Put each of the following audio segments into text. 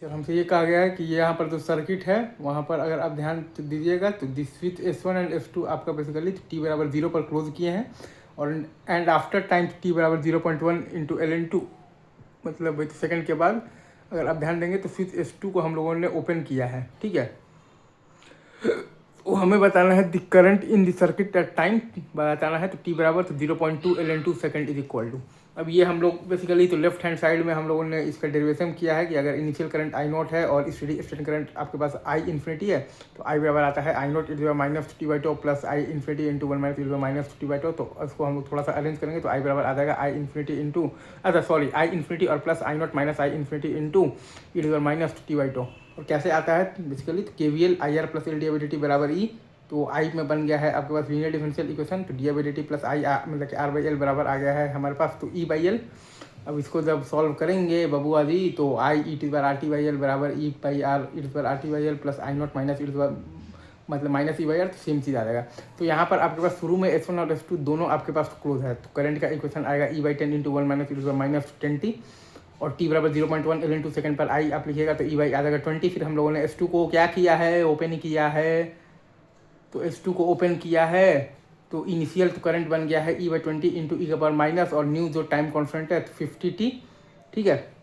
जब हमसे ये कहा गया है कि ये यहाँ पर जो सर्किट है वहाँ पर अगर आप ध्यान दीजिएगा तो this switch S1 and S2 आपका बेसिकली t बराबर 0 पर क्लोज किए हैं और एंड आफ्टर टाइम t बराबर 0.1 इंटू ln2 मतलब 1 सेकेंड के बाद अगर आप ध्यान देंगे तो स्विच S2 को हम लोगों ने ओपन किया है, ठीक है। वो हमें बताना है the current in the circuit at time बताना है, तो t बराबर तो 0.2 ln2 second is equal to. अब ये हम लोग बेसिकली तो लेफ्ट हैंड साइड में हम लोगों ने इसका डेरिवेशन किया है कि अगर इनिशियल करंट आई नॉट है और स्टेडी स्टेट करंट आपके पास आई इन्फिनिटी है तो आई बराबर आता है I nought is minus T by tau plus I infinity into one minus is minus T by tau. तो उसको हम लोग थोड़ा सा अरेंज करेंगे तो आई बराबर आ जाएगा I infinity into I infinity और plus I not minus I infinity into is minus T by tau. और कैसे आता है बेसिकली तो K V L I R plus L D D T बराबर ई, तो आई में बन गया है आपके पास लीनियर डिफरेंशियल इक्वेशन, तो D by D T plus I मतलब कि आर बाई एल बराबर आ गया है हमारे पास तो ई बाई एल। अब इसको जब सॉल्व करेंगे बबुआ जी तो आई ई टी बार आर टी बाई एल बराबर E by R E T बार R T by L plus I not minus E मतलब माइनस ई बाई आर, तो सेम चीज़ आ जाएगा। तो यहाँ पर आपके पास शुरू में S1 और S2 दोनों आपके पास क्लोज है, तो करंट का इक्वेशन आएगा E by 10 into one minus E minus 20 और t बराबर 0.1 ln2 सेकंड पर आई आप लिखिएगा तो ई बाई आ जाएगा 20। फिर हम लोगों ने S2 को क्या किया है, ओपन किया है, तो S2 को ओपन किया है तो इनिशियल तो करंट बन गया है ई बाई 20 इंटू ई के पावर माइनस और न्यू जो टाइम कॉन्स्टेंट है 50t, ठीक है।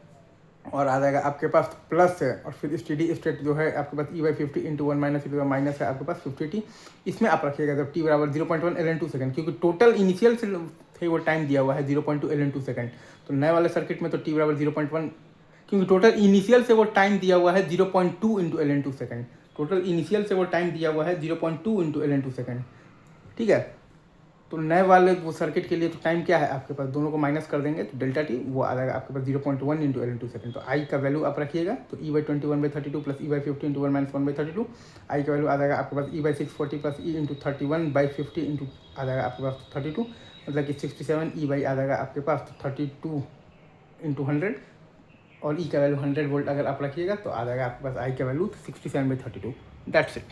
और आ जाएगा आपके पास प्लस है और फिर स्टेडी स्टेट जो है आपके पास E by 50 into one minus E minus है आपके पास 50t। इसमें आप रखिएगा जब t बराबर 0.1 ln2 सेकंड, क्योंकि टोटल इनिशियल से थे वो टाइम दिया हुआ है 0.2 ln2 सेकंड। तो नए वाले सर्किट में तो t बराबर 0.1, क्योंकि टोटल इनिशियल से वो टाइम दिया हुआ है 0.2 into ln2 second. Total initial से वो टाइम दिया हुआ है 0.2 इंटू ln2 सेकंड, ठीक है। तो नए वाले वो सर्किट के लिए तो टाइम क्या है आपके पास, दोनों को माइनस कर देंगे तो डेल्टा टी वो आ जाएगा आपके पास 0.1 इंटू ln2 सेकंड। तो आई का वैल्यू आप रखिएगा तो E by 21/32 plus E by 50 into 1-1/32। I का वैल्यू आ जाएगा आपके पास E by 640 plus E into 31/50 into आ जाएगा आपके पास 32, मतलब कि 67 ई बाई आ जाएगा आपके पास 32 इंटू 100 और ई का वैल्यू 100 वोल्ट अगर आप रखिएगा तो आ जाएगा आपके पास आई का वैल्यू 67/32। That's it.